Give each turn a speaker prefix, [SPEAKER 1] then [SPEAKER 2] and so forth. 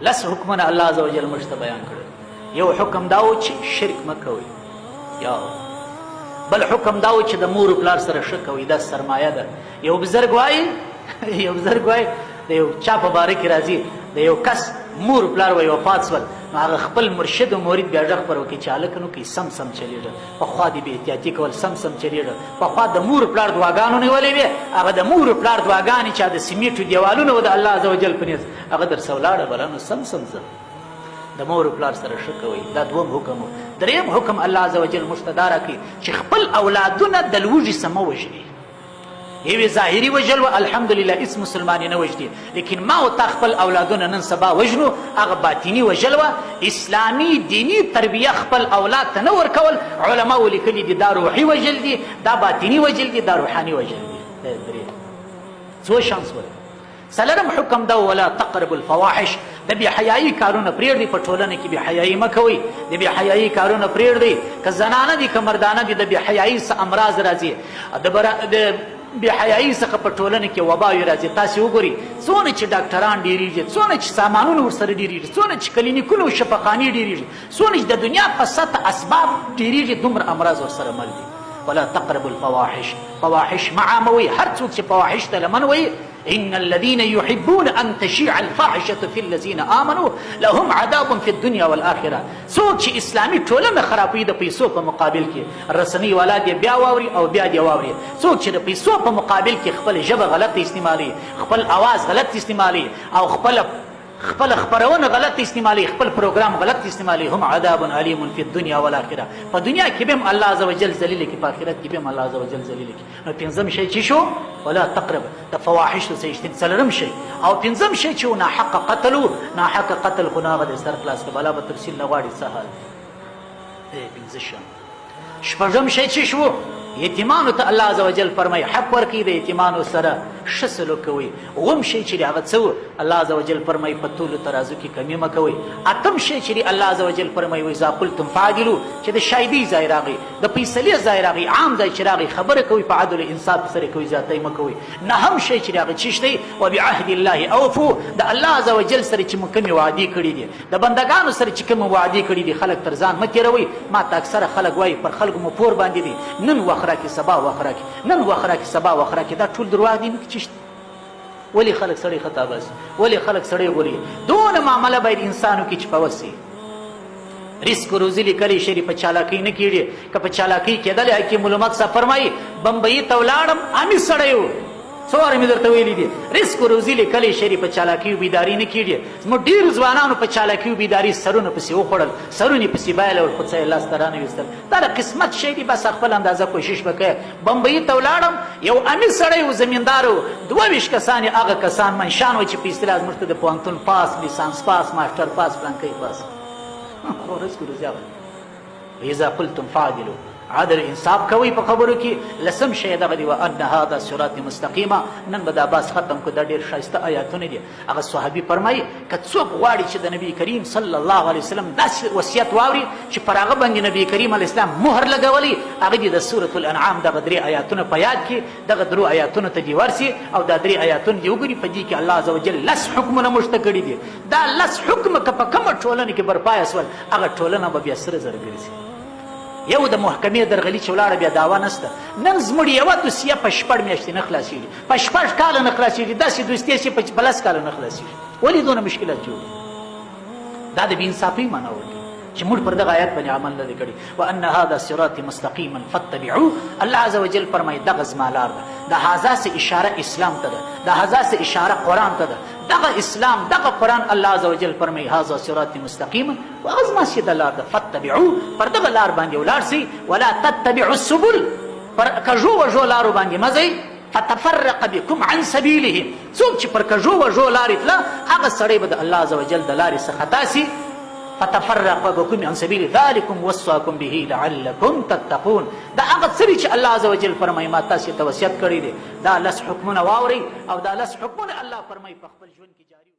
[SPEAKER 1] لس حکمونه الله عزوجل موږ ته بیان کړل. یو حکم دا و چې شرک مه کوئ، یا بل حکم دا و چې د مور پلار سره ښه کوئ، دا سرمایه ده. یو بزرګ وایي یو بزرګ وایي د یو چا په باره کې راځي، د یو کس مور پلار وایي وفات شول، نو هغه خپل مرشد و مرید بیا غږ پر وکړي چې هلکه نو کوي سم سم چلېږه، پخوا دې بې احتیاطي کول سم سم چلېږه، پخوا د مور پلار دعاګانو نیولې وې، هغه د مور پلار دعاګانې چې د سیمېټو دیوالونه و د الله عزوجل په نیز هغه در څه ولاړه بله، نو سم سم ځه د مور پلار سره ښه کوئ. دا دوم حکم و. دریم حکم الله عزوجل موږ ته دا راکړي چې خپل اولادونه د لوږې څه مه وژني. یوې ظاهري وژل و الحمدلله هېڅ مسلمان یې نه وژني، لیکن ما او تا خپل اولادونه نن سبا وژنو، هغه باطني وژل و. اسلامي دیني تربیه خپل اولاد ته نه ورکول، علماو لیکلي دي دا روحي وژل دي، دا باطني وژل دي، دا روحاني وژل دي. څو شان شول. څلورم حکم دا ولا تقربوا الفواحش، د بې حیایي کارونه پرېږدئ. په ټولنه کې بې حیایي مه کوئ، د بې حیایي کارونه پرېږدئ. که زنانه دي که مردانه دي، د بې حیایي څه امراض راځي، د بې حیایي څخه په ټولنه کې وباوې راځي. تاسې وګورئ څونه چې ډاکټران ډېرېږي، څونه چې سامانونه ورسره ډېرېږي، څونه چې کلینیکونه او شفاخانې ډېرېږي، څونه چې د دنیا په سطح اسباب ډېرېږي، دومره امراض ورسره مل دي. ولا تقربوا الفواحش، فواحش مه عاموئ. هر څوک چې فواحش ته لمن وایي، إن الذين يحبون أن تشيع الفاحشة في الذين آمنوا لهم عذاب في الدنيا والآخرة. څوک چې اسلامي ټولنه خرابوي د پیسو په مقابل کې، رسنۍ والا دې بیا واوري او بیا دې واوري. څوک چې د پیسو په مقابل کې خپل ژبه غلط استعمالوي، خپل اواز غلط استعمالوي، او خپل خپرونه غلط استعمالوي، خپل پروګرام غلط استعمالوي، هم عذاب علیم فی الدنیا والآخرة. په دنیا کې به هم الله عزوجل ذلیل کړي، په آخرت کې به هم الله عزوجل ذلیل کړي. نو پنځم شی چې شو ولا تقرب د فواحش څخه اجتناب. څلورم شی او پنځم شی چې ناحق قتل، ناحق قتل خو نه هغه د سر خلاص کړه، بلا به تفصیل نه غواړي څه حال. پنځه شی. شپږم شی چې شو یتیمانو ته الله عزوجل فرمایي حق ورکړي، د یتیمانو سره ښه سلوک کوئ. اووم شی چې هغه څه و الله عزوجل فرمایي په طولو ترازو کې کمي مه کوئ. اتم شی چې الله عزوجل فرمایي وایي اذا قلتم فعدلوا، چې د شایدۍ ځای راغی، د فیصلې ځای راغی، عام ځای چې راغی، خبره کوئ په عدل انصاف سره کوئ، زیاتی مه کوئ. نهم شی چې هغه چیش دی وبعهد الله اوفو، د الله عزوجل سره چې موږ کومې وعدې کړي دي، د بندګانو سره چې کومې وعدې کړي دي، خلک تر ځان مه تېروئ. ما ته اکثره خلک وایي پر خلکو مو پور باندې دي، نن وخت راکړي سبا وخت راکړي، نن وخت راکړي سبا وخت راکړي. دا ټول درواغ دي. ولې خلک سړی خطا بس، ولې خلک سړی غولي. دونه معامله باید انسانو کې چې په وسي. رزق و روزي لیکلی شری په چالاکۍ نه کېږي. که په چالاکۍ کېدلی حکیم علومت صاحب فرمایي بمبئی ته ولاړم امي سړی و، څو واره مې درته ویلي دي. رزق و روزي لیکلی شری په چالاکۍ بیداري نه کېږي. زموږ ډېرو ځوانانو په چالاکۍ بیداري سرونه پسې وخوړل، سرونه پسې بایلول، خو څه یې لاسته رانهویستل. دا د قسمت شی دی، بس خپل اندازه کوشش وکړئ. بمبئی ته ولاړم، یو امي سړی و، زمیندار و، 22 کسان یې هغه کسان منشان و چې په اصطلاح زموږ ته د پوهنتون پاس، لیسانس پاس، ماسټر پاس، فلانکۍ پاس. رزق و روزي اذا قلتم فعدلوا، عدل انصاف کوي په خبرو کې. لسم شی دغه دی وان هذا صراط مستقیمه. نن به دا باس ختم کو، دا ډېر ښایسته آیاتونه دي. هغه صحابي فرمایي که څوک غواړي چې د نبي کریم صلی الله علیه وسلم داسې وصیت واوري چې پر هغه باندې نبي کریم علیه السلام مهر لګولی، هغه دې د سورة الانعام دغه 3 آیاتونه په یاد کړي، دغه 3 آیاتونه ته دې ورسي او دا 3 آیاتونه دې وګوري. په دې کې الله عزوجل 10 حکمونه موږ ته کړي دي. دا 10 حکم که په کومه ټولنه کې برپایه سول، هغه ټولنه به بیا سره زر ګرځي. یو د محکمې درغلي چې ولاړه بیا دعوا نشته. نن زموږ یوه دوسیه په 6 میاشتې نه خلاصېږي، په 6 کاله نه خلاصېږي. داسې دوستي چې په 10 کاله نه خلاصېږي. ولې دونه مشکلات جوړ؟ دا د بې انصافۍ معنا ورکوي چې موږ پر دغه آیات باندې عمل نه دی کړی. وان هذا صراط مستقیما فاتبعوه. الله عزوجل فرمایي دغه زما لار ده. د هذا سه اشاره اسلام ته ده، د هذا سه اشاره قرآن ته ده. دغه اسلام دغه قرآن الله عزوجل فرمایي هذا صراط مستقیما وهغه زما سیده لار ده. فاتبعوه، پر دغه لار باندې ولاړ سئ. ولا تتبعوا السبل، پر کژو وژو لارو باندې مه ځئ. فتفرق بكم عن سبيله، څوک چې پر کژو وژو لارې تله، هغه سړی به د الله عزوجل د لارې څخه خطا سي. فتفرق بكم عن سبيل ذلكم وصاكم به لعلكم تتقون. دا هغه څه چې الله عزوجل فرمایي ما تاسو ته وصیت کړی دی. دا 10 حکمونه واورئ او دا 10 حکمونه الله فرمایي په خپل ژوند کې جاری